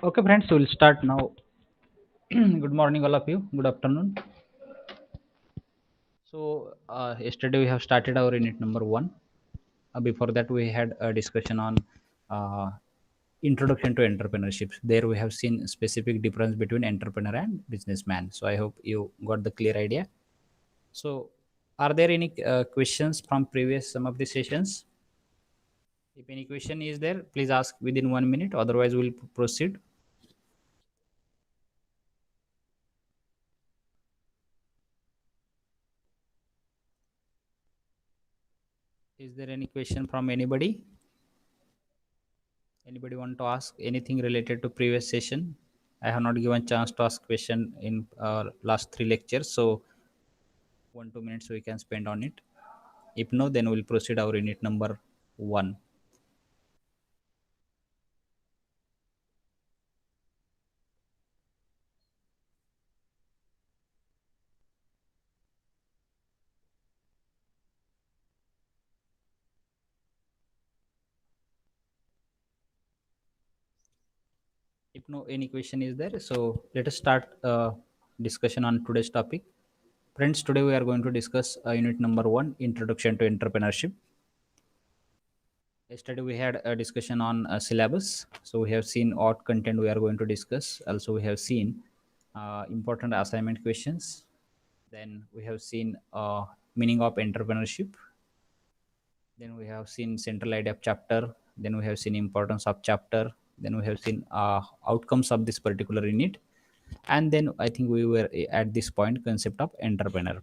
Okay, friends, we'll start now. Good morning, all of you. Good afternoon. So, yesterday we have started our unit number one. Before that, we had a discussion on uh, introduction to entrepreneurship. There, we have seen specific difference between entrepreneur and businessman. So, I hope you got the clear idea. So, are there any questions from previous some of the sessions? If any question is there, please ask within 1 minute. Otherwise, we'll proceed. Is there any question from anybody? Anybody want to ask anything related to previous session? I have not given chance to ask question in last three lectures, so 1 2 minutes we can spend on it. If no, then we'll proceed our unit number one. If no any question is there, so let us start discussion on today's topic. Friends, today we are going to discuss unit number one, introduction to entrepreneurship. Yesterday we had a discussion on syllabus, so we have seen what content we are going to discuss. Also, we have seen important assignment questions. Then we have seen meaning of entrepreneurship. Then we have seen central idea of chapter. Then we have seen importance of chapter. Then we have seen outcomes of this particular unit. And then I think we were at this point concept of entrepreneur.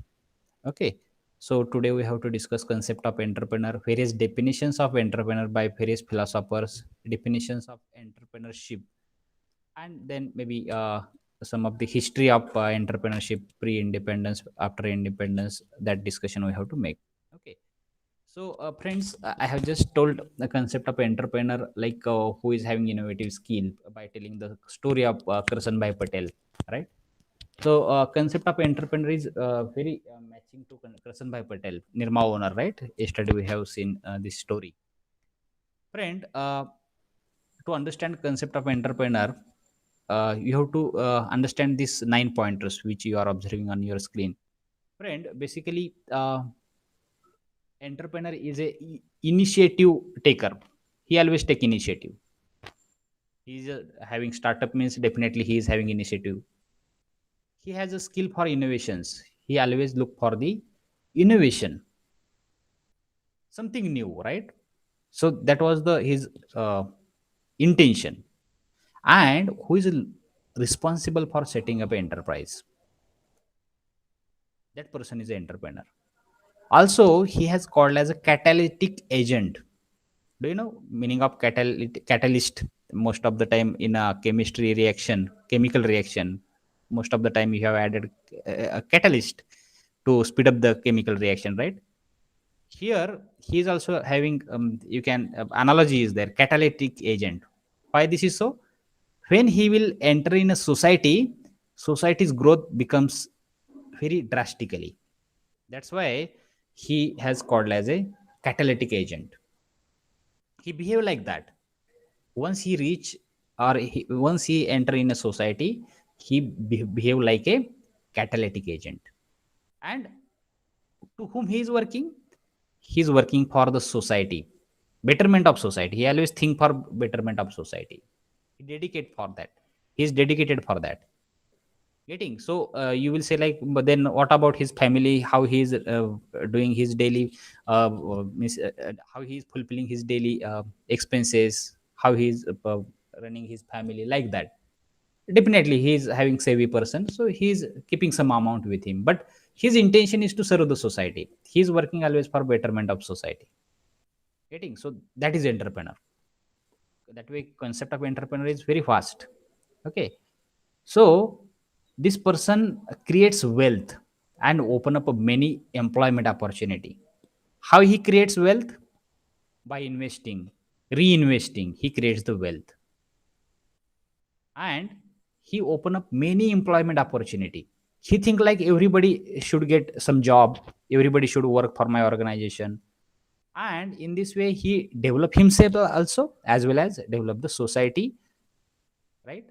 Okay. So today we have to discuss concept of entrepreneur, various definitions of entrepreneur by various philosophers, definitions of entrepreneurship, and then maybe some of the history of entrepreneurship pre-independence, after independence. That discussion we have to make. Okay. So, friends, I have just told the concept of entrepreneur, like who is having innovative skill by telling the story of Karsanbhai Patel, right? So, concept of entrepreneur is very matching to Karsanbhai Patel, Nirma owner, right? Yesterday we have seen this story. Friend, to understand concept of entrepreneur, you have to understand these 9 pointers which you are observing on your screen. Friend, basically, entrepreneur is a initiative taker. He always take initiative. He's having startup means definitely he is having initiative. He has a skill for innovations. He always look for the innovation, something new, right? So that was the his intention. And who is responsible for setting up an enterprise? That person is an entrepreneur. Also, he has called as a catalytic agent. Do you know meaning of catalyst? Most of the time in a chemistry reaction, chemical reaction, most of the time you have added a catalyst to speed up the chemical reaction, right? Here he is also having you can analogy is there, catalytic agent. Why this is so? When he will enter in a society, society's growth becomes very drastically. That's why he has called as a catalytic agent. He behave like that. Once he reach once he enter in a society, he behave like a catalytic agent. And to whom he is working? He is working for the society, betterment of society. He always think for betterment of society. He dedicate for that. He is dedicated for that. Getting so you will say like, but then what about his family? How he is doing his daily how he is fulfilling his daily expenses? How he is running his family like that? Definitely he is having savvy person, so he is keeping some amount with him, but his intention is to serve the society. He is working always for betterment of society. Getting so that is entrepreneur. That way concept of entrepreneur is very fast. Okay. So this person creates wealth and open up many employment opportunity. How he creates wealth? By investing, reinvesting. He creates the wealth, and he open up many employment opportunity. He think like everybody should get some job. Everybody should work for my organization, and in this way he develop himself also as well as develop the society right?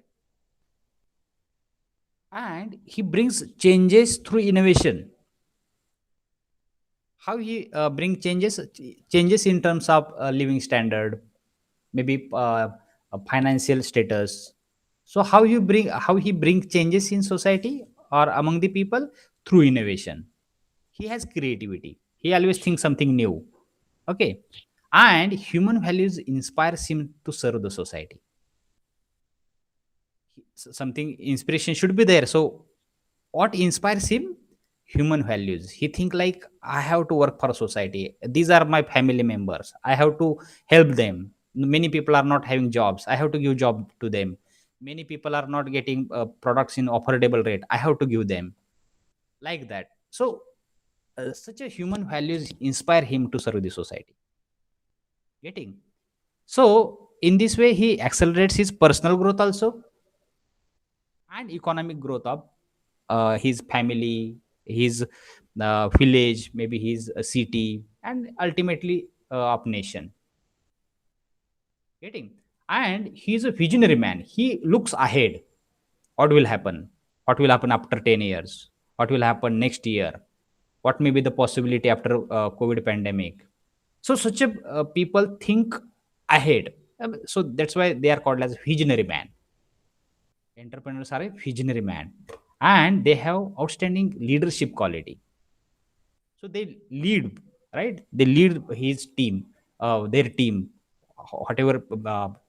And he brings changes through innovation. How he bring changes in terms of living standard, maybe financial status. So how he bring changes in society or among the people? Through innovation. He has creativity, he always thinks something new. Okay. And human values inspires him to serve the society. Something inspiration should be there. So what inspires him? Human values. He think like, I have to work for society, these are my family members, I have to help them. Many people are not having jobs, I have to give job to them. Many people are not getting products in affordable rate, I have to give them, like that. So such a human values inspire him to serve the society. Getting? So in this way he accelerates his personal growth also, and economic growth of his family, his village, maybe his city, and ultimately of nation. Getting? And he is a visionary man. He looks ahead. What will happen? What will happen after 10 years? What will happen next year? What may be the possibility after COVID pandemic? So such a people think ahead. So that's why they are called as visionary man. Entrepreneurs are a visionary man, and they have outstanding leadership quality. So they lead, right? They lead his team, their team, whatever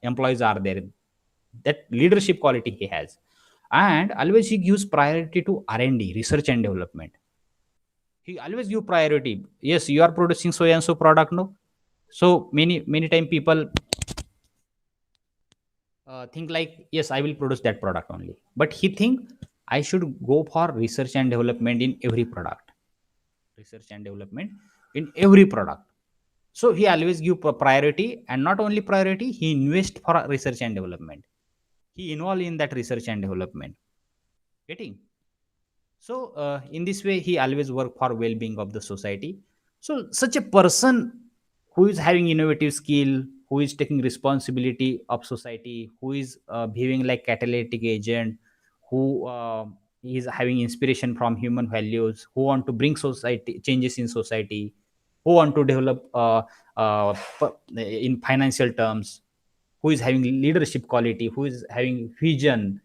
employees are there. That leadership quality he has. And always he gives priority to R&D, research and development. He always give priority. Yes, you are producing so and so product, no? So many time people think like, yes, I will produce that product only, but he think I should go for research and development in every product. Research and development in every product. So he always give priority, and not only priority, he invest for research and development. He involved in that research and development. Getting? So in this way he always work for well-being of the society. So such a person who is having innovative skill, who is taking responsibility of society, who is behaving like catalytic agent, who is having inspiration from human values, who want to bring society changes in society, who want to develop in financial terms, who is having leadership quality, who is having vision,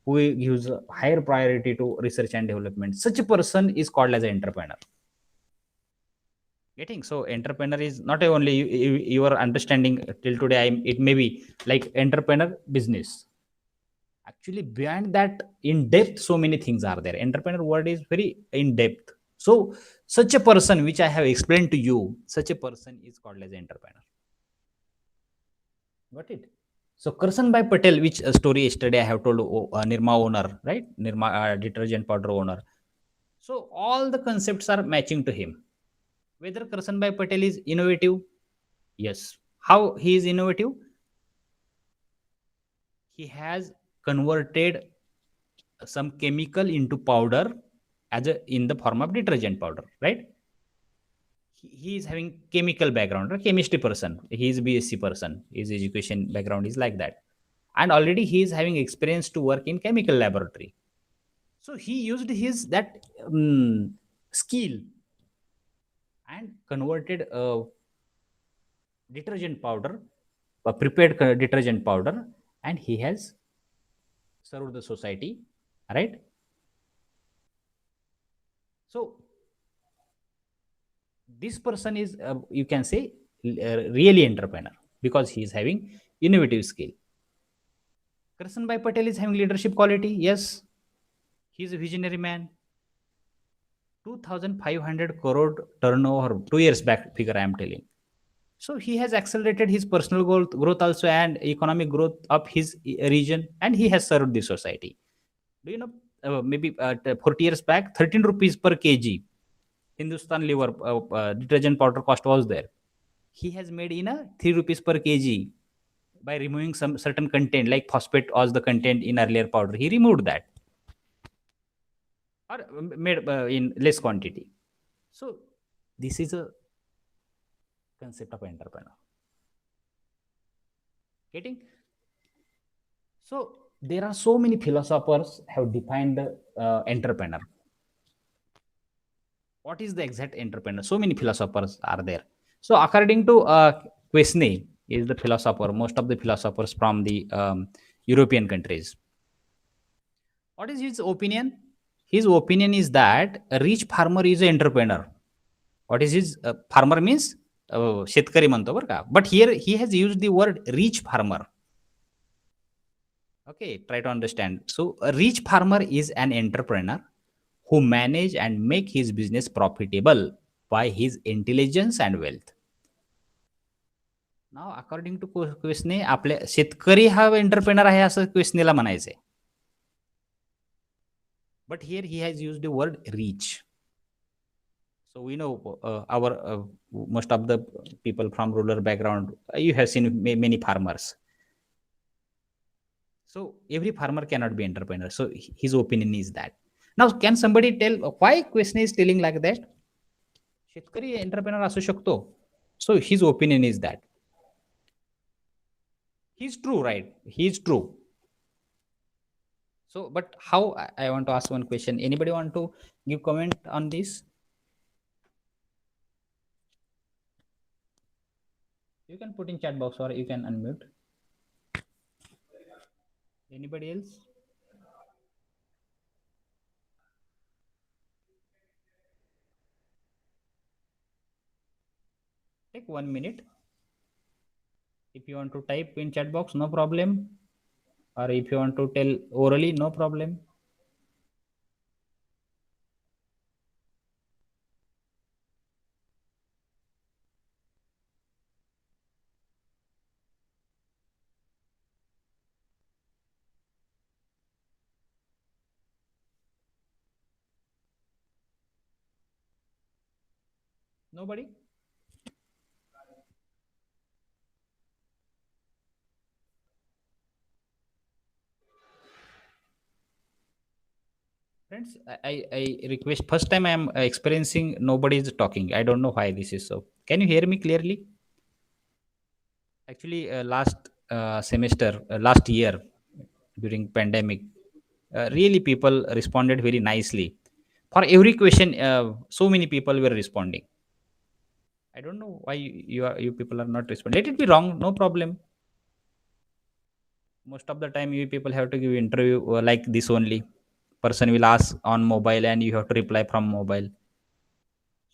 who gives a higher priority to research and development. Such a person is called as an entrepreneur. Getting? So entrepreneur is not only your understanding till today. It may be like entrepreneur business. Actually, beyond that, in depth, so many things are there. Entrepreneur word is very in depth. So such a person, which I have explained to you, such a person is called as entrepreneur. Got it? So Karsanbhai Patel, which story yesterday I have told, Nirma owner, right? Nirma detergent powder owner. So all the concepts are matching to him. Whether Karsanbhai Patel is innovative, yes. How he is innovative? He has converted some chemical into powder as a in the form of detergent powder, right? He is having chemical background, a chemistry person. He is BSc person. His education background is like that, and already he is having experience to work in chemical laboratory. So he used his that skill and converted detergent powder, prepared detergent powder, and he has served the society, right? So this person is, you can say, really entrepreneur, because he is having innovative skill. Karsanbhai Patel is having leadership quality. Yes, he is a visionary man. 2,500 crore turnover 2 years back figure I am telling. So he has accelerated his personal growth also, and economic growth of his region, and he has served the society. Do you know? Maybe 40 years back, 13 rupees per kg Hindustan liver detergent powder cost was there. He has made in a 3 rupees per kg by removing some certain content, like phosphate was the content in earlier powder. He removed that, or made in less quantity. So this is a concept of entrepreneur. Getting? So there are so many philosophers have defined entrepreneur. What is the exact entrepreneur? So many philosophers are there. So according to Quesnay is the philosopher, most of the philosophers from the European countries. What is his opinion? His opinion is that a rich farmer is an entrepreneur. What is his farmer means? शेतकरी म्हणतो बरं का. But here he has used the word rich farmer. Okay, try to understand. So a rich farmer is an entrepreneur who manage and make his business profitable by his intelligence and wealth. Now according to Quesnay आपल्या शेतकरी हा entrepreneur आहे असं क्वेस्नेला म्हणायचंय. But here he has use the word rich. So we know our most of the people from rural background, you have seen many farmers. So every farmer cannot be entrepreneur. So his opinion is that. Now can somebody tell why question is telling like that? शेतकरी entrepreneur असू शकतो. So his opinion is that. He's true, right? He's true. So, but how, I want to ask one question. Anybody want to give comment on this? You can put in chat box or you can unmute. Anybody else? Take 1 minute. If you want to type in chat box, no problem. Or if you want to tell orally, no problem. Nobody? Friends, I request, first time I am experiencing nobody is talking. I don't know why this is so. Can you hear me clearly? Actually, last semester, last year during pandemic, really people responded very nicely. For every question, so many people were responding. I don't know why you people are not responding. Let it be wrong, no problem. Most of the time, you people have to give interview like this only. Person will ask on mobile and you have to reply from mobile.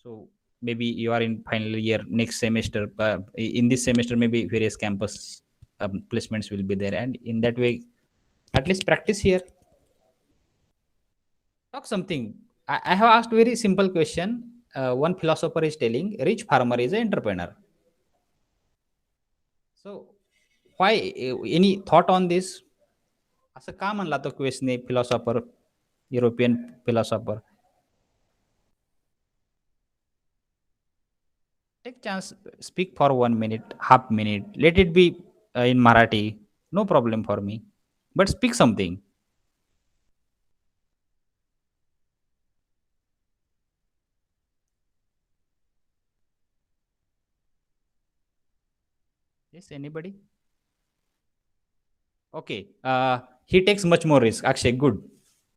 So maybe you are in final year next semester. In this semester, maybe various campus placements will be there, and in that way, at least practice here. Talk something. I have asked very simple question. One philosopher is telling rich farmer is an entrepreneur. So why any thought on this? असं का म्हणला तो question philosopher European philosopher. Take chance, speak for 1 minute, half minute. Let it be in Marathi. No problem for me. But speak something. Yes, anybody? Okay. He takes much more risk. Akshay, good.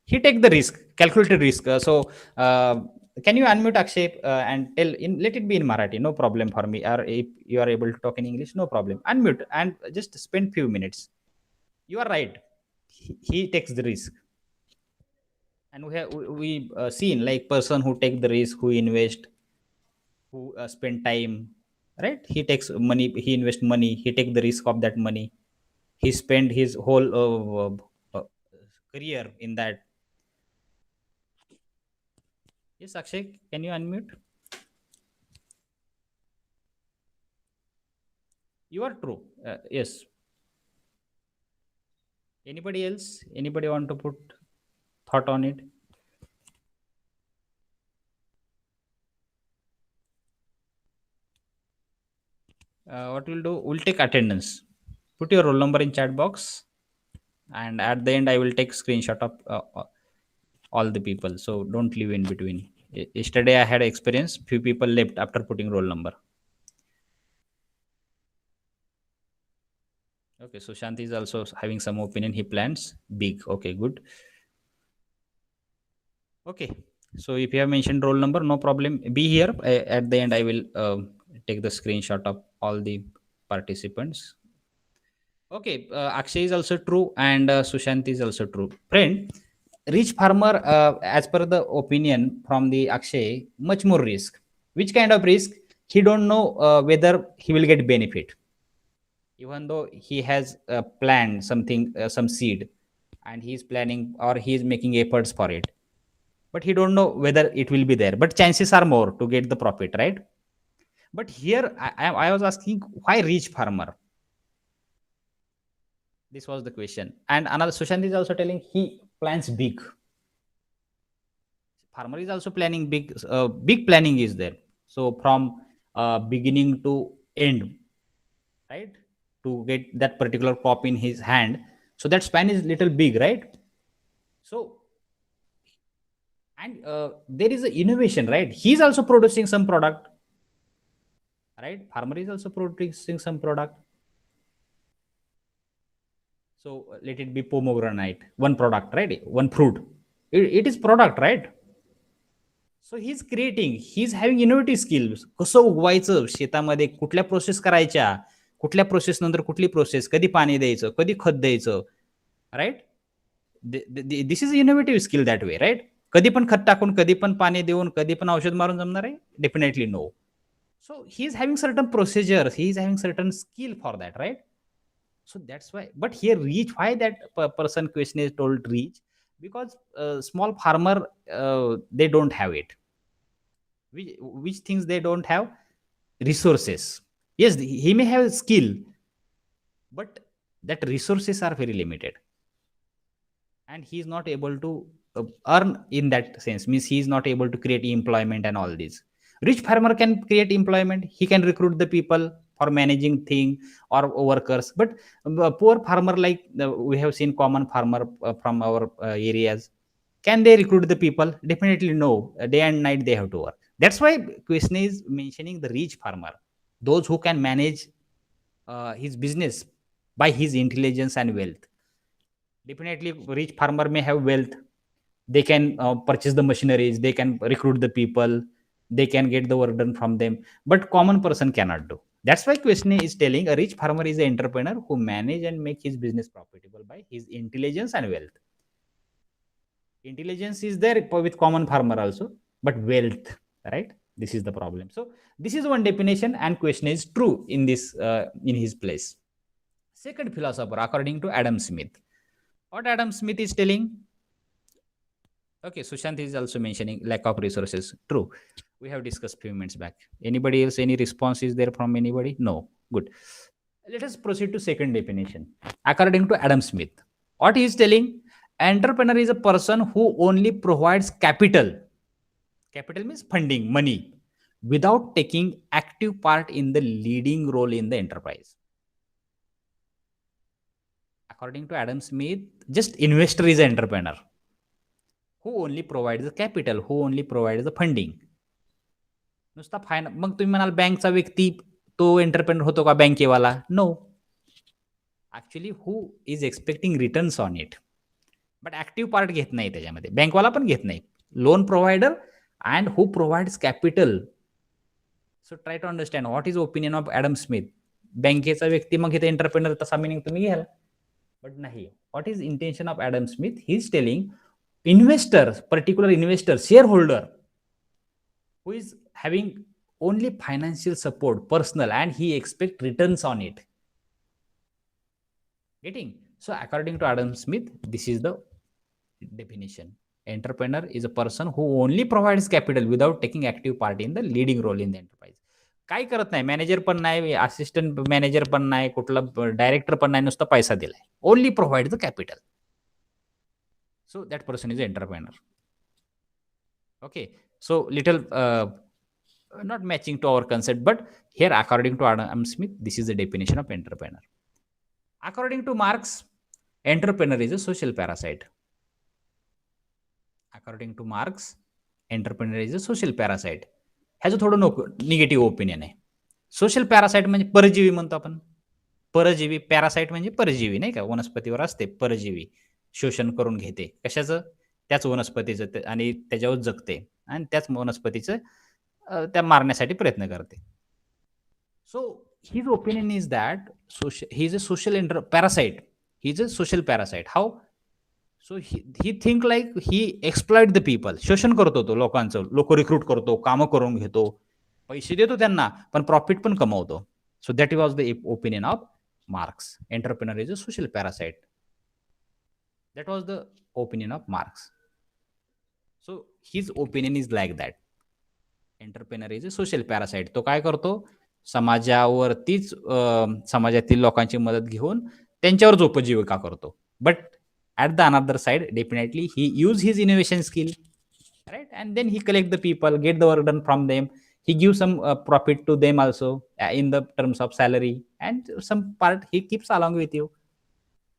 He take the risk, calculated risk. Can you unmute Akshay and tell in? Let it be in Marathi. No problem for me. Or if you are able to talk in English, no problem. Unmute and just spend few minutes. You are right. He takes the risk. And we seen like person who take the risk, who invest, who spend time, right? He takes money, he invest money, he take the risk of that money, he spend his whole career in that. Yes, Akshay, can you unmute? You are true. Yes. Anybody else? Anybody want to put thought on it? What we'll do, we'll take attendance. Put your roll number in chat box, and at the end I will take screenshot of all the people, so don't leave in between. Yesterday I had experience, few people left after putting roll number. Okay, Sushant is also having some opinion. He plans big. Okay, good. Okay. So if you have mentioned roll number, no problem. Be here. At the end, I will take the screenshot of all the participants. Okay, Akshay is also true, and Sushant is also true. Friend, rich farmer, as per the opinion from the Akshay, much more risk. Which kind of risk? He don't know whether he will get benefit, even though he has planned something, some seed, and he is planning or he is making efforts for it, but he don't know whether it will be there. But chances are more to get the profit, right? But here I was asking, why rich farmer? This was the question. And another, Sushant is also telling he plans big. Farmer is also planning big. Big planning is there. So from beginning to end, right? To get that particular crop in his hand. So that span is little big, right? So, and there is a innovation, right? He's also producing some product, right? Farmer is also producing some product. So let it be pomegranate, one product, right? One fruit. It is product, right? So he is creating, he is having innovative skills. कसं उगवायचं शेतामध्ये, कुठल्या process करायच्या, कुठल्या process नंतर कुठली process, कधी पाणी द्यायचं, कधी खत द्यायचं, right? This is innovative skill that way, right? कधी पण खत टाकून, कधी पण पाणी देऊन, कधी पण औषध मारून जमणार आहे? Definitely no. So he is having certain procedures, he is having certain skill for that, right? So that's why. But here reach, why that person question is told reach? Because small farmer, they don't have it. Which things they don't have? Resources. Yes, he may have skill, but that resources are very limited, and he is not able to earn in that sense. Means he is not able to create employment and all these. Rich farmer can create employment. He can recruit the people for managing thing or workers. But poor farmer, like we have seen common farmer from our areas, can they recruit the people? Definitely no. Day and night they have to work. That's why question is mentioning the rich farmer, those who can manage his business by his intelligence and wealth. Definitely rich farmer may have wealth. They can purchase the machineries, they can recruit the people, they can get the work done from them, but common person cannot do. That's why question is telling a rich farmer is an entrepreneur who manage and make his business profitable by his intelligence and wealth. Intelligence is there with common farmer also, but wealth, right? This is the problem. So this is one definition, and question is true in this in his place. Second philosopher, according to Adam Smith, what Adam Smith is telling? Okay, Sushant is also mentioning lack of resources. True. We have discussed few minutes back. Anybody else? Any response is there from anybody? No. Good. Let us proceed to second definition. According to Adam Smith, what he is telling? Entrepreneur is a person who only provides capital. Capital means funding, money, without taking active part in the leading role in the enterprise. According to Adam Smith, just investor is an entrepreneur who only provides the capital, who only provides the funding. नुसता मग तुम्ही म्हणाल बँकचा व्यक्ती तो entrepreneur होतो का बँकेवाला? No. Actually who is expecting returns on it, but active part घेत नाही त्याच्यामध्ये, बँकवाला पण घेत नाही. Loan provider and who provides capital. So try to understand what is opinion of Adam Smith. बँकेचा व्यक्ती मग इथे एंटरप्रेनर तसा मिनिंग तुम्ही घ्याल, बट नाही. What is intention of Adam Smith? He is telling investor, particular investor, shareholder, who is having only financial support, personal, and he expect returns on it. Getting? So according to Adam Smith, this is the definition. Entrepreneur is a person who only provides capital without taking active part in the leading role in the enterprise. काय करत नाही, manager पण नाही, assistant manager पण नाही, कुठला director पण नाही, नुसता पैसा दिलाय. Only provide the capital. So that person is an entrepreneur. Okay, so little not matching to our concept, but here according to Adam Smith, this is the definition of entrepreneur. According to Marx, entrepreneur is a social parasite. According to Marx, entrepreneur is a social parasite. ह्याचं थोडं negative opinion आहे. Social parasite म्हणजे परजीवी म्हणतो आपण. परजीवी, parasite म्हणजे परजीवी नाही का, वनस्पतीवर असते परजीवी, शोषण करून घेते कशाचं, त्याच वनस्पतीचं आणि त्याच्यावर जगते आणि त्याच वनस्पतीचं त्या मारण्यासाठी प्रयत्न करते. सो his opinion is that he is a social parasite. He is a social parasite. How? So he think like he exploit the people. शोषण करतो तो लोकांचं, लोक रिक्रूट करतो, कामं करून घेतो, पैसे देतो त्यांना, पण प्रॉफिट पण कमवतो. So that was the opinion of marks. Entrepreneur is a social parasite. That was the opinion of marks. So his opinion is like that. Entrepreneur is a social parasite. तो काय करतो, समाजावरतीच समाजातील लोकांची मदत घेऊन त्यांच्यावरच उपजीविका करतो. But at the another side definitely he use his innovation skill, right? And then he collect the people, get the work done from them. He gives some profit to them also in the terms of salary, and some part he keeps along with you.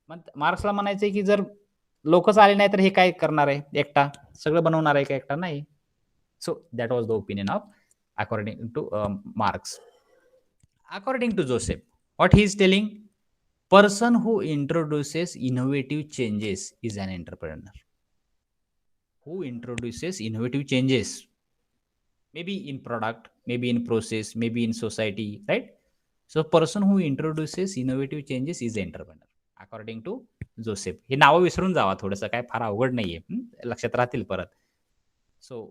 मग मार्क्सला म्हणायचंय की जर लोकच आले नाही तर हे काय करणार आहे एकटा, सगळं बनवणार आहे का एकटा, नाही. So that was the opinion of according two marks. According to Joseph, what he is telling, person who introduces innovative changes is an entrepreneur. Who introduces innovative changes, maybe in product, maybe in process, maybe in society, right? So person who introduces innovative changes is entrepreneur according to Joseph. हे नावं विसरून जावा, थोडंसं काय फार अवघड नाहीये, लक्षात राहतील परत. So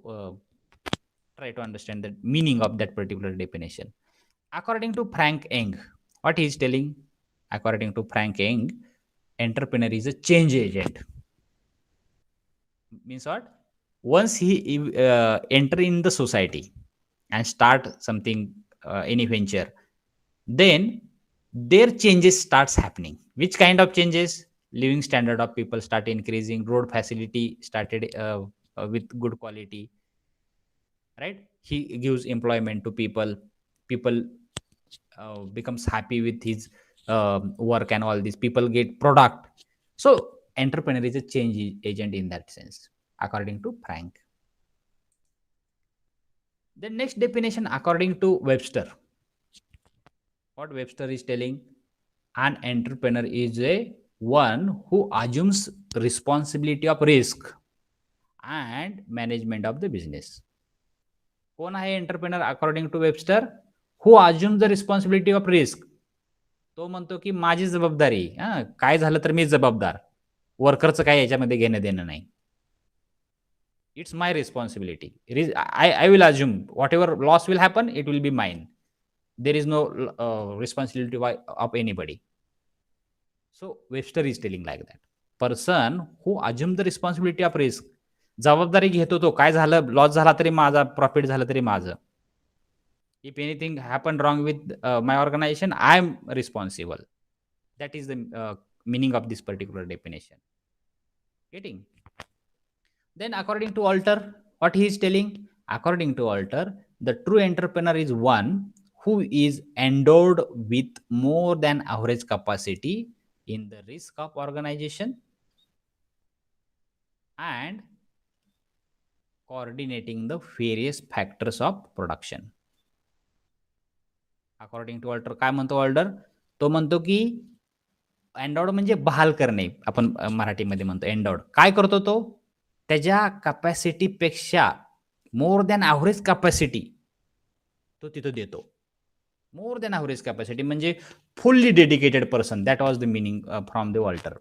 try to understand the meaning of that particular definition. According to Frank Eng, what he is telling, according to Frank Eng, entrepreneur is a change agent. Means what? Once he enter in the society and start something, any venture, then their changes starts happening. Which kind of changes? Living standard of people start increasing, road facility started with good quality, right? He gives employment to people, people becomes happy with his work, and all these people get product. So entrepreneur is a change agent in that sense, according to Frank. The next definition, according to Webster, what Webster is telling, an entrepreneur is a one who assumes responsibility of risk and management of the business. कोण आहे entrepreneur according to Webster? Who assume the responsibility of risk. तो म्हणतो की माझी जबाबदारी, काय झालं तर मी जबाबदार, वर्करचं काय याच्यामध्ये घेणं देणं नाही. It's my responsibility. I will assume whatever loss will happen, it will be mine. There is no responsibility of anybody. So Webster is telling like that. Person who assume the responsibility of risk, जबाबदारी घेतो तो, काय झालं, loss झाला तरी माझा, profit झालं तरी माझं. If anything happened wrong with my organization, I am responsible. That is the meaning of this particular definition. Getting? Then according to Alter, what he is telling, according to Alter, the true entrepreneur is one who is endowed with more than average capacity in the risk of organization and coordinating the various factors of production. According to Alter काय म्हणतो older? तो म्हणतो की एंडॉर्ड म्हणजे बहाल करणे, आपण मराठीमध्ये म्हणतो एंडॉर्ड. काय करतो तो? त्याच्या कॅपॅसिटीपेक्षा मोर दॅन ॲव्हरेज कॅपॅसिटी तो तिथं देतो. मोर दॅन ॲव्हरेज कॅपॅसिटी म्हणजे fully dedicated person. That was the meaning from the Alter.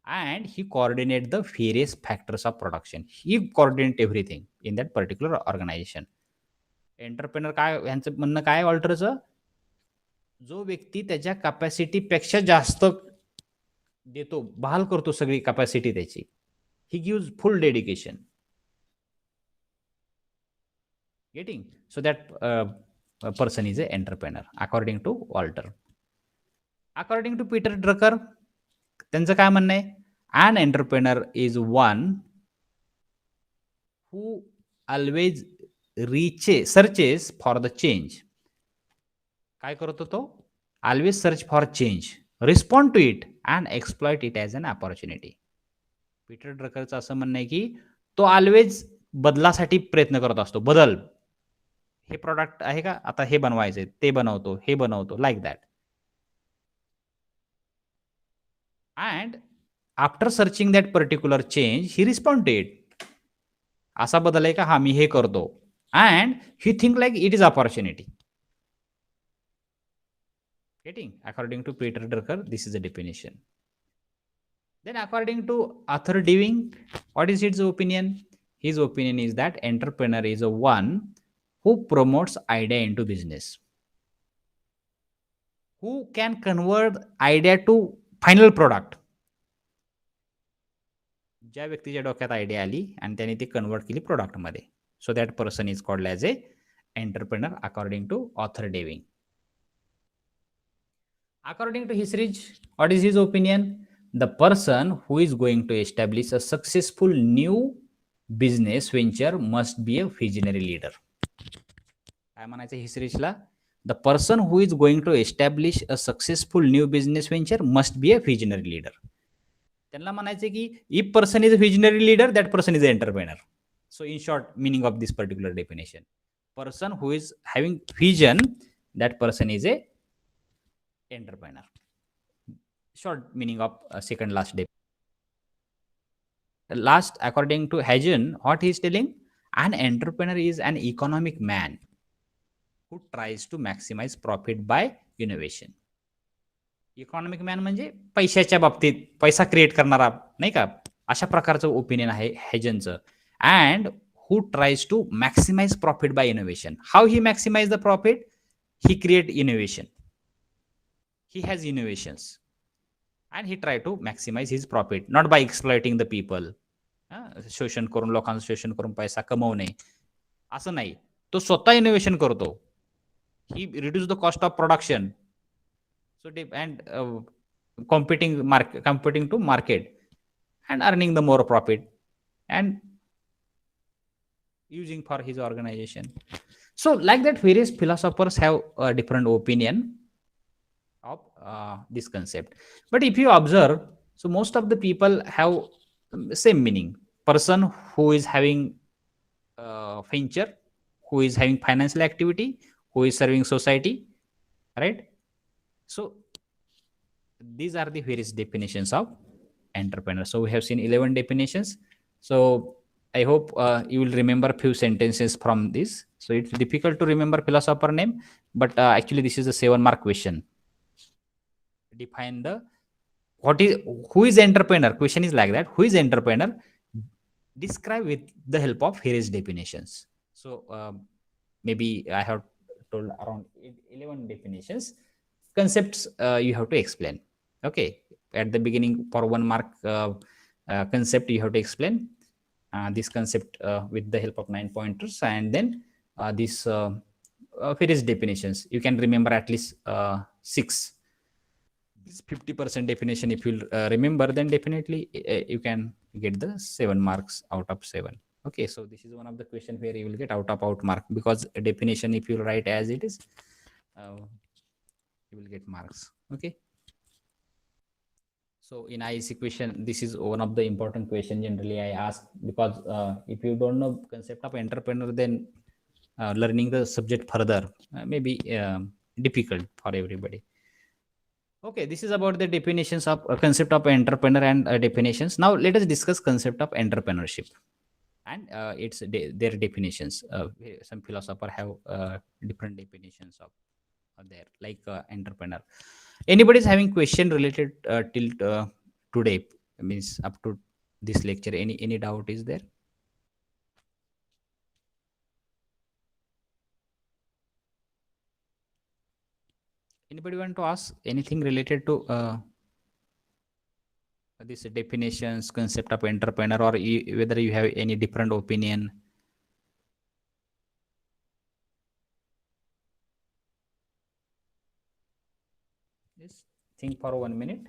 And he coordinate the various factors of production. He coordinate everything in that particular organization. Entrepreneur काय, यांचं म्हणणं काय ऑल्टरचं? जो व्यक्ती त्याच्या कॅपॅसिटीपेक्षा जास्त देतो, बहाल करतो सगळी कॅपॅसिटी त्याची. He gives full dedication. Getting? So that person is a entrepreneur according to Alter. According to Peter Drucker, त्यांचं काय म्हणणं आहे? An entrepreneur is one who always searches for the change. काय करतो तो? Always search for change, respond to it and exploit it as an opportunity. Peter ड्रकरचं असं म्हणणं आहे की तो ऑलवेज बदलासाठी प्रयत्न करत असतो. बदल, हे प्रॉडक्ट आहे का, आता हे बनवायचंय, ते बनवतो, हे बनवतो, like that. and after searching that particular change he responded, असा बदल आहे का, हा मी हे करतो, and he think like it is opportunity. Getting? According to Peter Drucker, this is the definition. Then according to Arthur Dewing, what is his opinion? His opinion is that entrepreneur is a one who promotes idea into business, who can convert idea to final product. ज्या व्यक्तीच्या डोक्यात idea आली आणि त्याने ती convert केली प्रोडक्टमध्ये, so that person is called as a entrepreneur according to author Deving. According to Hisrich, what is his opinion? The person who is going to establish a successful new business venture must be a visionary leader. काय म्हणायचं हिसरिचला? The person who is going to establish a successful new business venture must be a visionary leader. त्यांना म्हणायचं की if person is a visionary leader, that person is an entrepreneur. So in short, meaning of this particular definition, person who is having vision, that person is a entrepreneur. Short meaning of second last day. Last, according to Hagen, what he is telling, an entrepreneur is an economic man who tries to maximize profit by innovation. Economic man म्हणजे पैशाच्या बाबतीत पैसा create करणारा, नाही का, अशा प्रकारचं opinion आहे हेजनचं. And who tries to maximise profit by innovation. How he maximise the profit? He create innovation, he has innovations and he try to maximize his profit, not by exploiting the people. शोषण करून, लोकांचं शोषण करून पैसा कमवणे असं नाही. तो स्वतः इनोव्हेशन करतो. He reduce the cost of production, so and competing to market and earning the more profit and using for his organization. So like that, various philosophers have a different opinion of this concept. But if you observe, so most of the people have same meaning. Person who is having venture, who is having financial activity, who is serving society, right? So these are the various definitions of entrepreneur. So we have seen 11 definitions. So I hope you will remember few sentences from this. So it's difficult to remember philosopher name, but actually this is a 7-mark question. Define the who is entrepreneur. Question is like that: who is entrepreneur? Describe with the help of various definitions. So maybe I have told around 11 definitions. Concepts you have to explain. Okay, at the beginning for 1 mark concept you have to explain this concept with the help of 9 pointers, and then this various definitions you can remember at least 6. This 50% definition if you remember, then definitely you can get the 7 marks out of 7. Okay, so this is one of the question where you will get out mark, because a definition if you write as it is, you will get marks. Okay, so in IEC question, this is one of the important question generally I ask, because if you don't know concept of entrepreneur, then learning the subject further may be difficult for everybody. Okay, this is about the definitions of concept of entrepreneur and definitions. Now let us discuss concept of entrepreneurship and its their definitions. Some philosopher have different definitions of there, like entrepreneur. Anybody is having question related till today, means up to this lecture? Any doubt is there? Anybody want to ask anything related to these definitions, concept of entrepreneur, or whether you have any different opinion? Just think for 1 minute.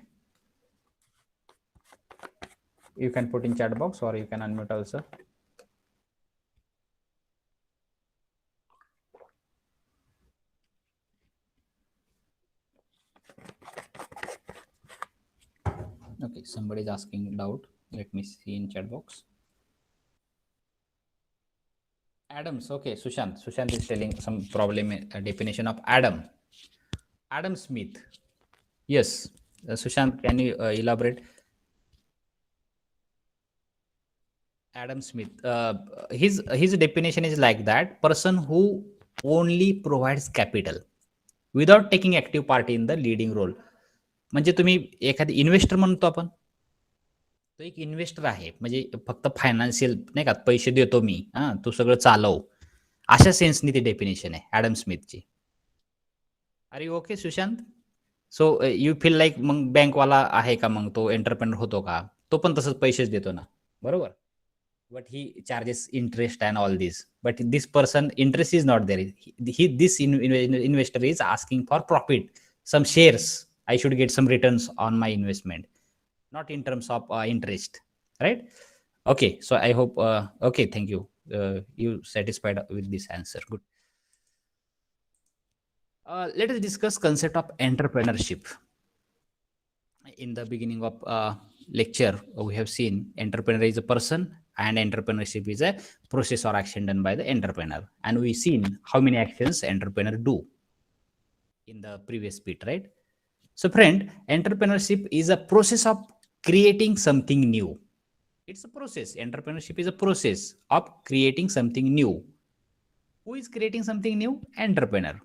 You can put in chat box or you can unmute also. Okay, somebody is asking doubt. Let me see in chat box. Adams. Okay, Sushant is telling some problem definition of Adam Smith. Yes, Sushant, can you elaborate? Adam Smith. His definition is like that: person who only provides capital without taking active part in the leading role. म्हणजे तुम्ही एखादी investor म्हणतो आपण, तो एक investor आहे, म्हणजे फक्त फायनान्शियल नाही का, पैसे देतो मी, हा तू सगळं चालव, अशा सेन्सनी ती डेफिनेशन आहे ॲडम स्मिथची. Are you okay Sushant? So you feel like मग बँकवाला आहे का, मग तो एंटरप्रेनर होतो का? तो पण तसंच पैसेच देतो ना, बरोबर? But he charges interest and all this, but this person interest is not there. He this investor is asking for profit, some shares, I should get some returns on my investment, not in terms of interest, right? Okay, so I hope, okay, thank you. You satisfied with this answer? Good. Let us discuss concept of entrepreneurship. In the beginning of lecture, we have seen entrepreneur is a person and entrepreneurship is a process or action done by the entrepreneur, and we've seen how many actions entrepreneur do in the previous bit, right? So friend, entrepreneurship is a process of creating something new. It's a process. Entrepreneurship is a process of creating something new. Who is creating something new? Entrepreneur.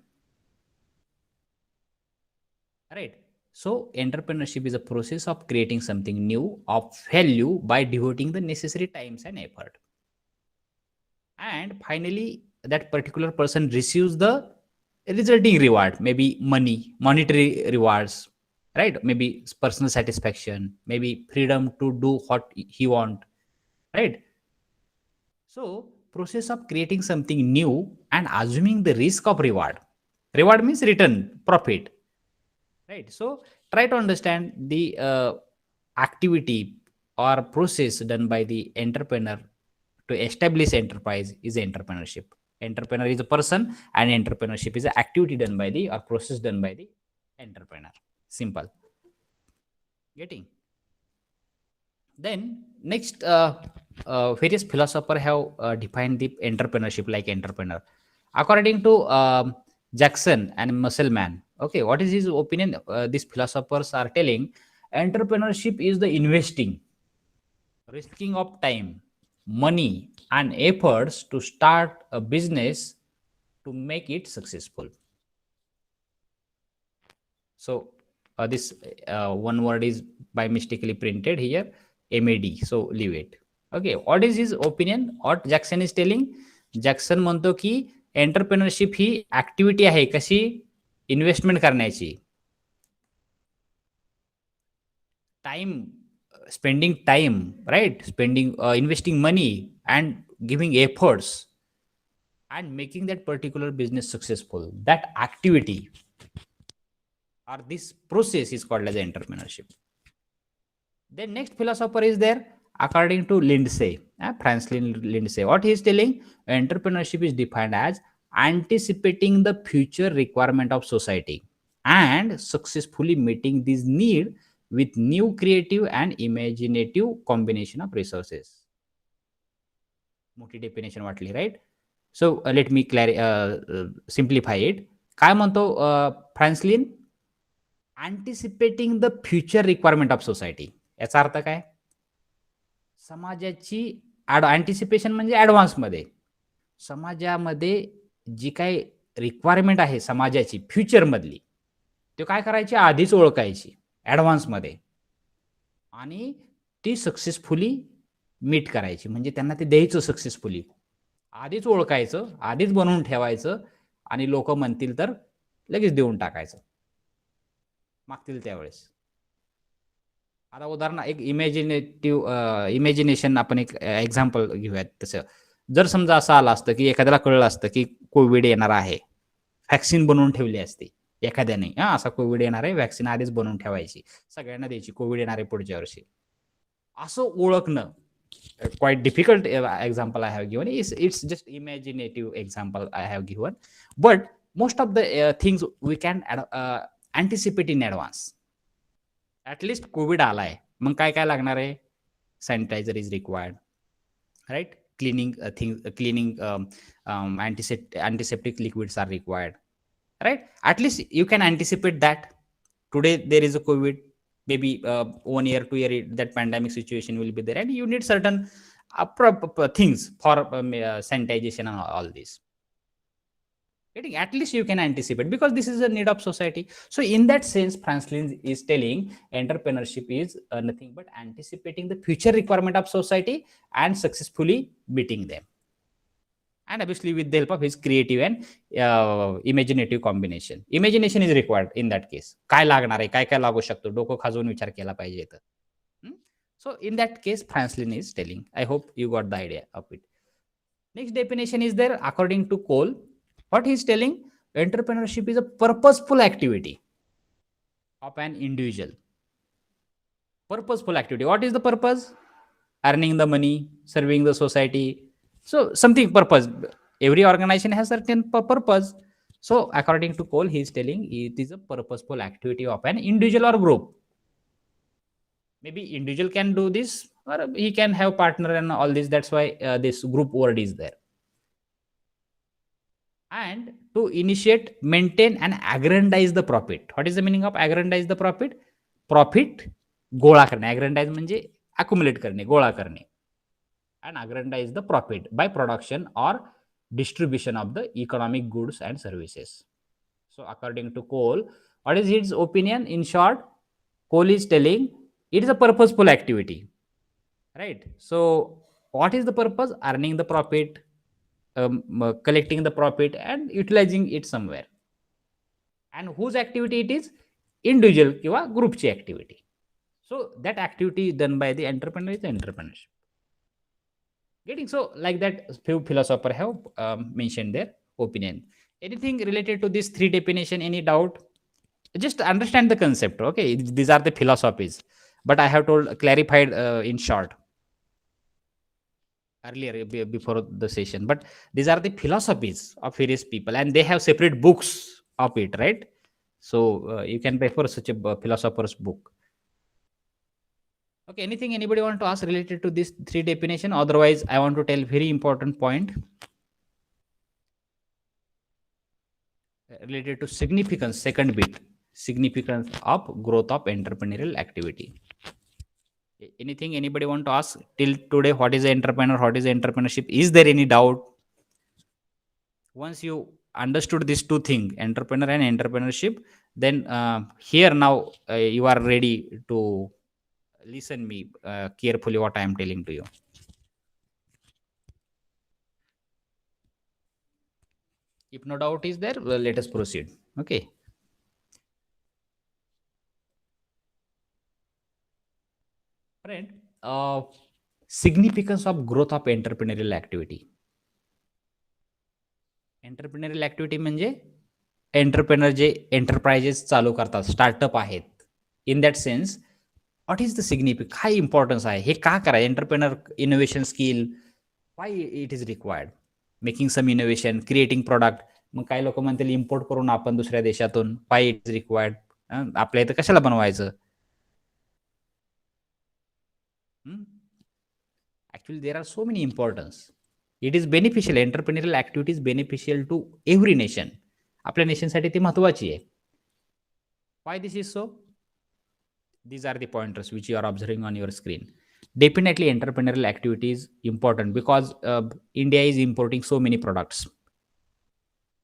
Right. So entrepreneurship is a process of creating something new of value by devoting the necessary times and effort. And finally, that particular person receives the resulting reward, maybe money, monetary rewards, right? Maybe personal satisfaction, maybe freedom to do what he want, right? So process of creating something new and assuming the risk of reward. Reward means return, profit, right? So try to understand the activity or process done by the entrepreneur to establish enterprise is entrepreneurship. Entrepreneur is a person and entrepreneurship is an activity done by the or process done by the entrepreneur. Simple. Getting? Then next, various philosophers have defined the entrepreneurship like entrepreneur. According to Jackson and Musselman, okay, what is his opinion? These philosophers are telling entrepreneurship is the investing, risking of time, money and efforts to start a business to make it successful. So this one word is by mistakenly printed here, MAD, so leave it. Okay, what is his opinion? What Jackson is telling? Jackson म्हणतो की entrepreneurship ही activity आहे, कशी? Investment करण्याची, time, spending time, right? Investing money and giving efforts and making that particular business successful. That activity or this process is called as entrepreneurship. Then next philosopher is there, according to Lindsay, Franklin Lindsay. What he is telling? Entrepreneurship is defined as anticipating the future requirement of society and successfully meeting this need with new creative and imaginative combination of resources. मोठी definition वाटली, right? So let me simplify it. काय म्हणतो फ्रान्सलिन? Anticipating the future requirement of society. याचा अर्थ काय? समाजाची अँटिसिपेशन म्हणजे ॲडव्हान्समध्ये समाजामध्ये जी काही रिक्वायरमेंट आहे समाजाची फ्युचरमधली, ते काय करायची? आधीच ओळखायची ॲडव्हान्समध्ये आणि ती सक्सेसफुली मीट करायची, म्हणजे त्यांना ते द्यायचं सक्सेसफुली. आधीच ओळखायचं, आधीच बनवून ठेवायचं आणि लोक म्हणतील तर लगेच देऊन टाकायचं मागतील त्यावेळेस. आता उदाहरण एक इमॅजिनेशन आपण एक एक्झाम्पल घेऊयात. तसं जर समजा असं आलं असतं की एखाद्याला कळलं असतं की कोविड येणार आहे, व्हॅक्सिन बनवून ठेवली असते एखाद्याने, असा कोविड येणार आहे, व्हॅक्सिन आधीच बनवून ठेवायची, सगळ्यांना द्यायची, कोविड येणार आहे पुढच्या वर्षी, असं ओळखणं quite difficult example I have given. It's just imaginative example I have given, but most of the things we can anticipate in advance. At least COVID आलाय, मग काय काय लागणार आहे? Sanitizer is required, right? Cleaning antiseptic liquids are required, right? At least you can anticipate that today there is a COVID, maybe 1 year, 2 year, that pandemic situation will be there, and you need certain things for sanitization and all this. Getting, at least you can anticipate, because this is a need of society. So in that sense, Franklin is telling entrepreneurship is nothing but anticipating the future requirement of society and successfully meeting them, and obviously with the help of his creative and imaginative combination. Imagination is required in that case. काय लागणार आहे, काय काय लागू शकतो, डोकं खाजवून विचार केला पाहिजे तर. So in that case, Franklin is telling. I hope you got the idea of it. Next definition is there according to Cole. What he's telling, entrepreneurship is a purposeful activity of an individual. Purposeful activity. What is the purpose? Earning the money, serving the society. So something purpose. Every organization has certain purpose. So according to Cole, he is telling it is a purposeful activity of an individual or group. Maybe individual can do this, or he can have partner and all this. That's why this group word is there. And to initiate, maintain, and aggrandize the profit. What is the meaning of aggrandize the profit? Profit गोळा करणे. Aggrandize म्हणजे accumulate करणे, गोळा करणे. And aggrandize the profit by production or distribution of the economic goods and services. So according to Cole, what is his opinion? In short, Cole is telling it is a purposeful activity, right? So what is the purpose? Earning the profit, collecting the profit, and utilizing it somewhere. And whose activity it is? Individual kiwa group ची activity. So that activity done by the entrepreneur is entrepreneurship. Getting, so like that, few philosophers have mentioned their opinion. Anything related to this three definition? Any doubt? Just understand the concept. Okay, these are the philosophies, but I have clarified in short earlier before the session. But these are the philosophies of various people, and they have separate books of it, right? So you can refer such a philosopher's book. Okay, anything anybody want to ask related to this three definition? Otherwise, I want to tell very important point related to significance. Second bit, significance of growth of entrepreneurial activity. Anything anybody want to ask till today? What is entrepreneur? What is entrepreneurship? Is there any doubt? Once you understood these two things, entrepreneur and entrepreneurship, then here now you are ready to listen me carefully what I am telling to you. If no doubt is there, well, let us proceed. Okay. Friend, significance of growth of entrepreneurial activity. Entrepreneurial activity म्हणजे entrepreneur जे enterprises चालू करतात, startup आहेत, in that sense what is the significance, काय importance आहे, हे का करायचं, entrepreneur innovation skill, why it is required, making some innovation, creating product. मग काही लोक म्हणतील इम्पोर्ट करून आपण दुसऱ्या देशातून, वाय इट इज रिक्वायर्ड, आपल्या इथं कशाला बनवायचं. Actually there are so many importance. It is beneficial, entrepreneurial activity is beneficial to every nation. आपल्या नेशनसाठी ती महत्वाची आहे. Why this is so? These are the pointers which you are observing on your screen. Definitely entrepreneurial activity is important because India is importing so many products,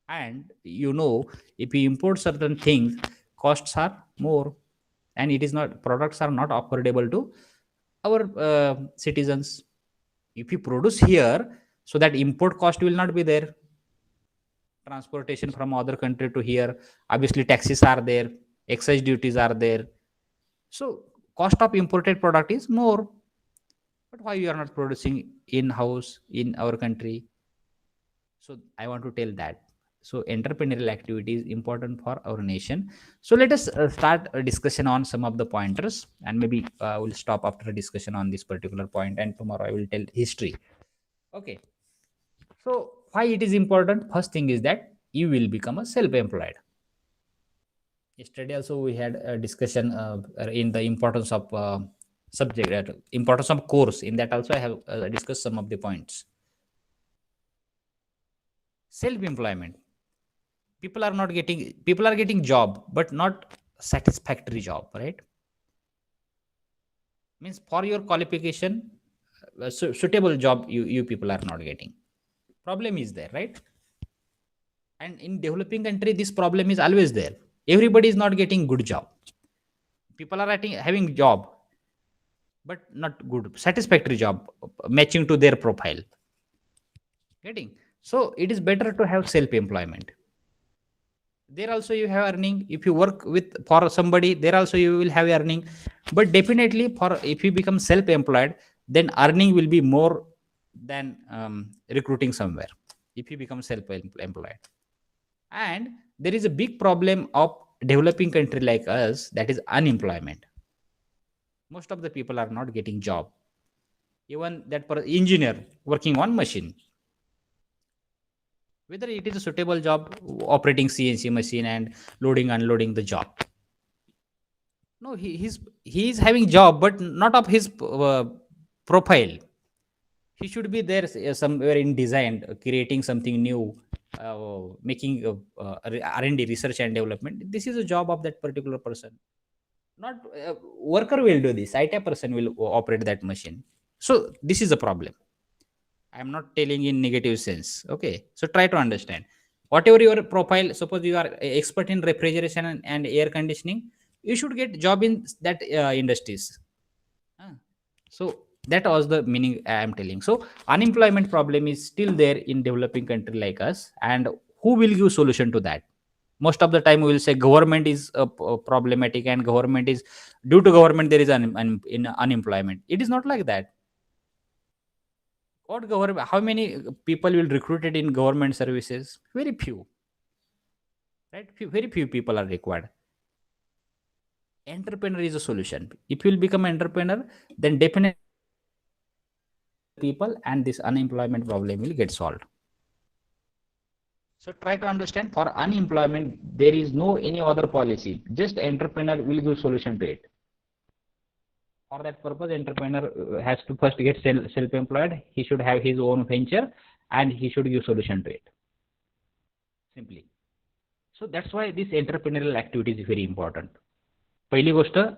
and you know, if we import certain things, costs are more, and it is not, products are not affordable to our citizens. If we produce here, so that import cost will not be there. Transportation from other country to here, obviously taxes are there, excise duties are there. So cost of imported product is more. But why you are not producing in house in our country? So I want to tell that. So entrepreneurial activity is important for our nation. So let us start a discussion on some of the pointers, and maybe we'll stop after a discussion on this particular point, and tomorrow I will tell history. Okay. So why it is important? First thing is that you will become a self-employed. Yesterday also we had a discussion in the importance of subject, importance of course. In that also I have discussed some of the points. Self-employment. People are getting job, but not satisfactory job, right? Means for your qualification, suitable job you people are not getting. Problem is there, right? And in developing country, this problem is always there. Everybody is not getting good job. People are having job, but not good satisfactory job matching to their profile. Getting, so it is better to have self employment. There also you have earning. If you work with for somebody, there also you will have earning. But definitely for if you become self employed, then earning will be more than recruiting somewhere if you become self employed. And there is a big problem of developing country like us, that is unemployment. Most of the people are not getting job. Even that engineer working on machine, whether it is a suitable job operating CNC machine and loading unloading the job. No, he is having job, but not of his profile. He should be there somewhere in design, creating something new, making R&D, research and development. This is a job of that particular person. Not worker will do this. IT person will operate that machine. So this is a problem. I am not telling in negative sense. Okay, so try to understand. Whatever your profile, suppose you are expert in refrigeration and air conditioning, you should get job in that industries. Ah, so that was the meaning I am telling. So unemployment problem is still there in developing country like us, and who will give solution to that? Most of the time we will say government is problematic, and government is, due to government there is in unemployment. It is not like that. What government? How many people will recruited in government services? Very few, right? Very few people are required. Entrepreneur is a solution. If you will become entrepreneur, then definitely people and this unemployment problem will get solved. So try to understand, for unemployment there is no any other policy. Just entrepreneur will give solution to it. For that purpose, entrepreneur has to first get self-employed. He should have his own venture and he should give solution to it. Simply. So that's why this entrepreneurial activity is very important. पहिली गोष्ट,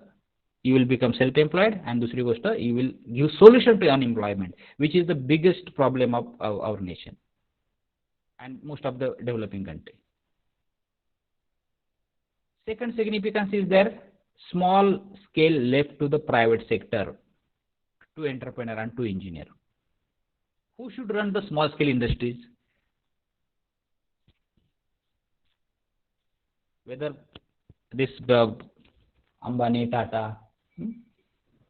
you will become self-employed, and दूसरी गोष्ट, you will give solution to unemployment, which is the biggest problem of our nation and most of the developing country. Second significance is there, small scale left to the private sector, to entrepreneur and to engineer. Who should run the small scale industries? Whether this Ambani, Tata,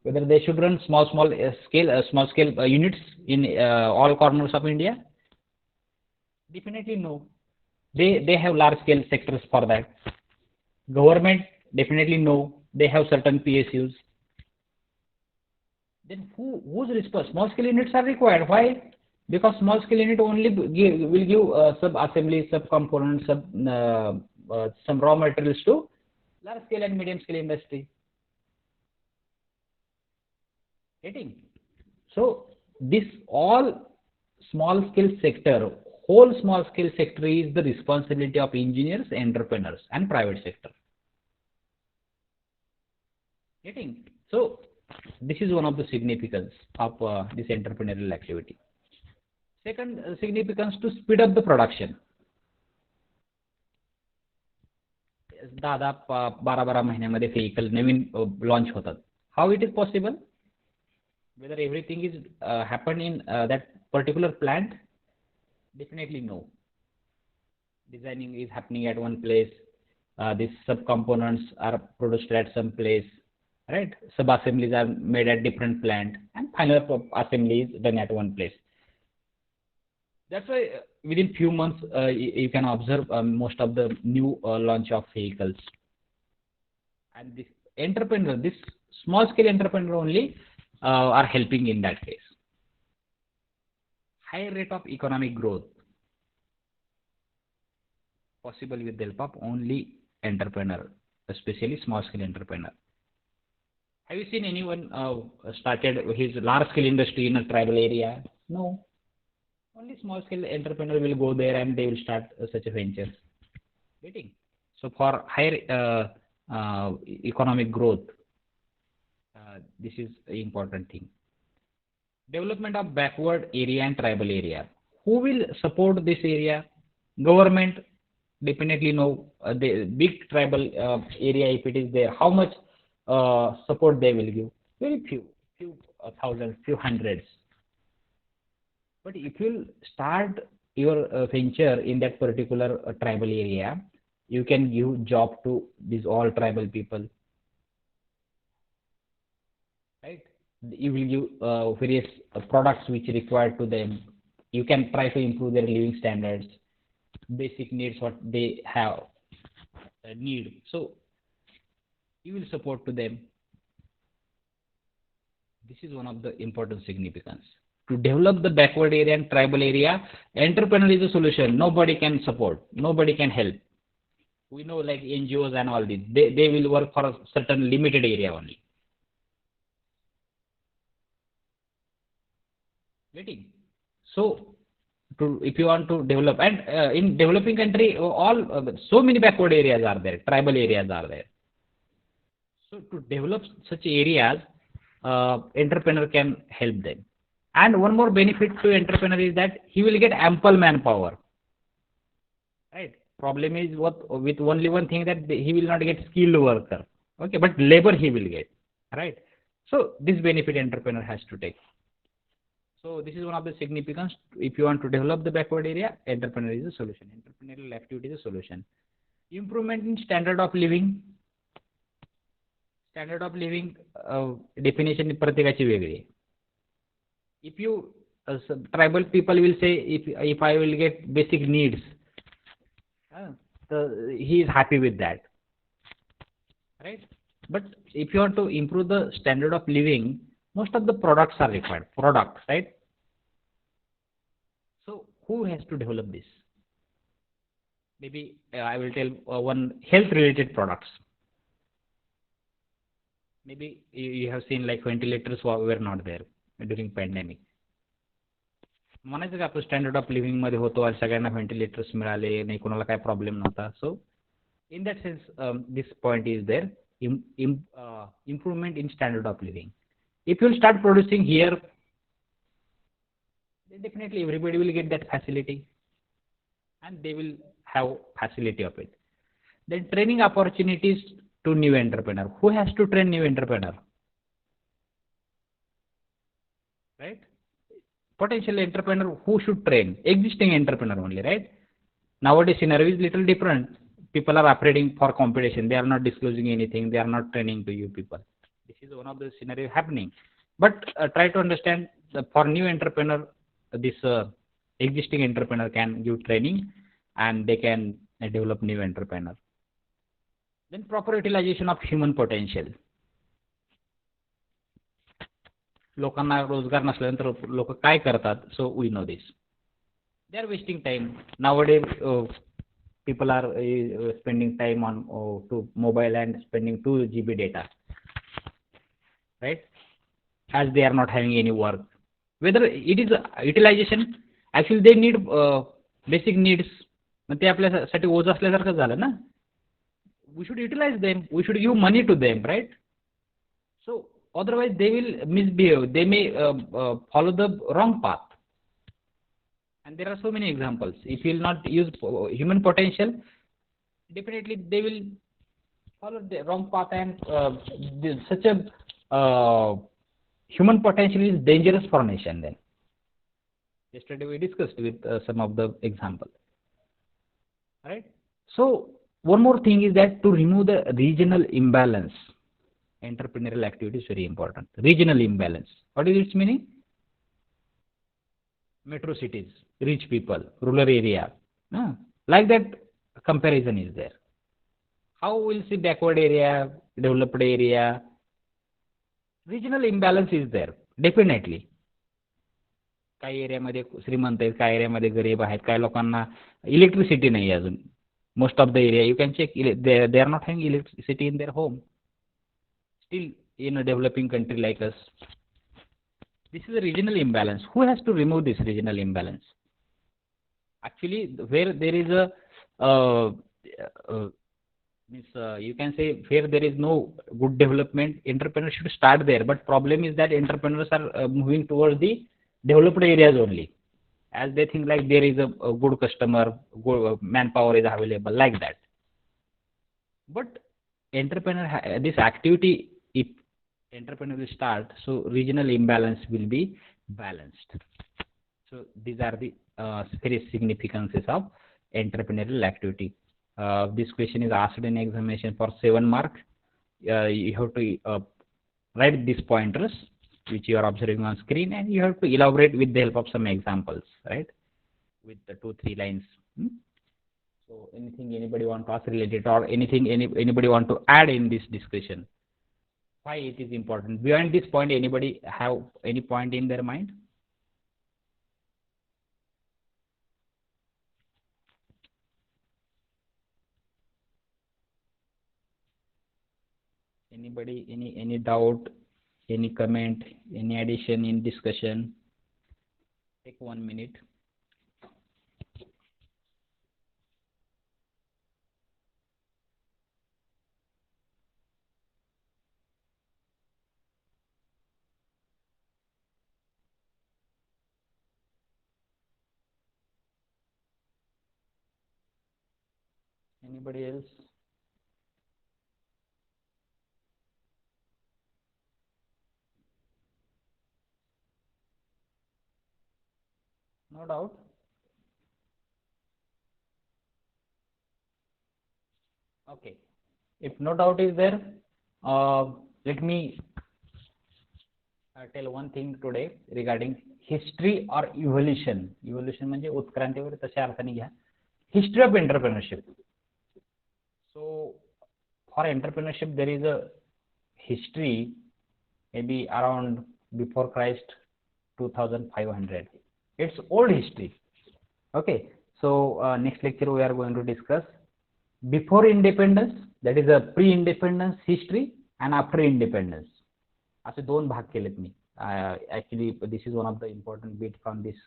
whether they should run small scale units in all corners of India? Definitely no. They have large scale sectors for that. Government, definitely no. They have certain PSUs. Then whose response? Small scale units are required. Why? Because small scale unit only will give sub assembly, sub components, some raw materials to large scale and medium scale industry. Getting? So this all small scale sector, whole small scale sector is the responsibility of engineers, entrepreneurs and private sector. Getting? So this is one of the significance of this entrepreneurial activity. Second significance, to speed up the production. 10-12 महिन्यामध्ये vehicle नवीन launch होतात. How it is possible? Whether everything is happened in that particular plant? Definitely no. Designing is happening at one place. These sub-components are produced at some place, right? Sub-assemblies are made at different plant, and final assembly is done at one place. That's why within few months you can observe most of the new launch of vehicles. And this entrepreneur, this small scale entrepreneur only are helping in that case. High rate of economic growth possible with the help of only entrepreneur, especially small scale entrepreneur. Have you seen anyone started his large scale industry in a tribal area? No. Only small scale entrepreneur will go there and they will start such a venture. So for higher economic growth, This is an important thing. Development of backward area and tribal area. Who will support this area? Government, definitely no. The big tribal area, if it is there, how much support they will give? Very few thousands, few hundreds. But if you start your venture in that particular tribal area, you can give job to these all tribal people, right? You will give various products which are required to them. You can try to improve their living standards, basic needs what they have need. So you will support to them. This is one of the important significance. To develop the backward area and tribal area, entrepreneur is a solution. Nobody can support. Nobody can help. We know like NGOs and all this. They will work for a certain limited area only. Getting. So if you want to develop and in developing country all so many backward areas are there, tribal areas are there. So to develop such areas, entrepreneur can help them. And one more benefit to entrepreneur is that he will get ample manpower. Right. Problem is what with only one thing that he will not get skilled worker. Okay, but labor he will get. Right. So this benefit entrepreneur has to take. So this is one of the significance. If you want to develop the backward area, entrepreneur is a solution. Entrepreneurial activity is a solution. Improvement in standard of living. Standard of living definition प्रत्येकाची वेगळी आहे. If you tribal people will say if I will get basic needs, he is happy with that, right? But if you want to improve the standard of living, most of the products are required. Products, right? So who has to develop this? Maybe I will tell one health-related products. Maybe you have seen like ventilators were not there during pandemic. म्हणायचं का आपलं standard of living मध्ये होतो आणि सगळ्यांना ventilators मिळाले नाही कोणाला काय प्रॉब्लेम नव्हता so in that sense this point is there improvement in standard of living. If you start producing here, then definitely everybody will get that facility and they will have facility of it. Then training opportunities to new entrepreneur. Who has to train new entrepreneur? Right? Potential entrepreneur, who should train? Existing entrepreneur only, right? Nowadays scenario is little different. People are operating for competition. They are not disclosing anything. They are not training to you people. This is one of the scenario happening. But try to understand for new entrepreneur, this existing entrepreneur can give training and they can develop new entrepreneur. Then proper utilization of human potential. लोकांना रोजगार नसल्यानंतर लोक काय करतात so we know this they are wasting time nowadays people are spending time on to mobile and spending 2 GB data, right? As they are not having any work. Whether it is utilization, actually they need basic needs. ते आपल्यासाठी ओझ असल्यासारखं झालं ना. We should utilize them. We should give money to them, right? So otherwise they will misbehave. They may follow the wrong path. And there are so many examples. If you will not use human potential, definitely they will follow the wrong path and such a human potential is dangerous for nation then. Yesterday we discussed with some of the examples. Right? So one more thing is that to remove the regional imbalance, entrepreneurial activity is very important. Regional imbalance. What is its meaning? Metro cities, rich people, rural area. Like that comparison is there. How will see backward area, developed area? Regional imbalance is there, definitely. काही एरियामध्ये श्रीमंत आहेत, काही एरियामध्ये गरीब आहेत, काही लोकांना electricity नाही अजून. Most of the area you can check they are not having electricity in their home. Still in a developing country like us. This is a regional imbalance. Who has to remove this regional imbalance? Actually, where there is a Means you can say where there is no good development, entrepreneurs should start there. But problem is that entrepreneurs are moving towards the developed areas only, as they think like there is a good customer, good manpower is available like that. But this activity, if entrepreneur will start, so regional imbalance will be balanced. So these are the very significances of entrepreneurial activity. This question is asked in examination for 7 mark. You have to write these pointers which you are observing on screen, and you have to elaborate with the help of some examples, right? With the 2-3 lines. So anything anybody want to ask related, or anything anybody want to add in this discussion? Why it is important? Beyond this point, anybody have any point in their mind? Anybody, any doubt, any comment, any addition in discussion? Take 1 minute. Anybody else? No doubt. Okay. If no doubt is there, let me tell one thing today regarding history or evolution. Evolution म्हणजे उत्क्रांती वगैरे तशा अर्थाने घ्या. History of entrepreneurship. So for entrepreneurship there is a history maybe around before Christ 2500. It's old history. Okay. So next lecture we are going to discuss before independence, that is a pre-independence history, and after independence. असे 2 भाग केलेत मी. Actually this is one of the important bit from this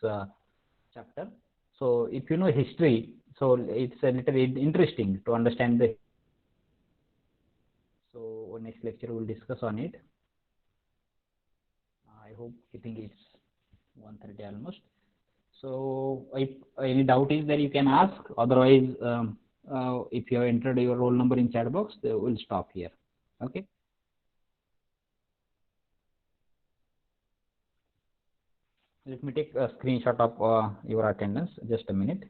chapter. So if you know history, so it's a little interesting to understand the. So next lecture we will discuss on it. I hope you think it's 1:30 almost. So if any doubt is there, you can ask. Otherwise, if you have entered your roll number in chat box, they will stop here. Okay. Let me take a screenshot of your attendance. Just a minute.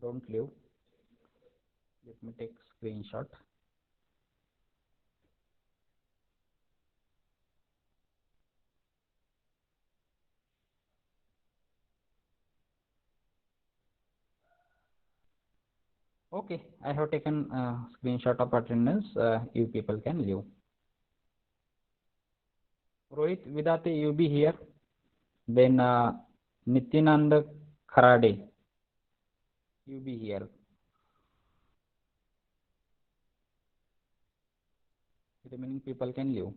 Don't leave. Let me take screenshot. Okay, I have taken a screenshot of attendance. You people can leave. Rohit Vidate, you be here. Then Nityanand Kharade, you be here. Remaining people can leave.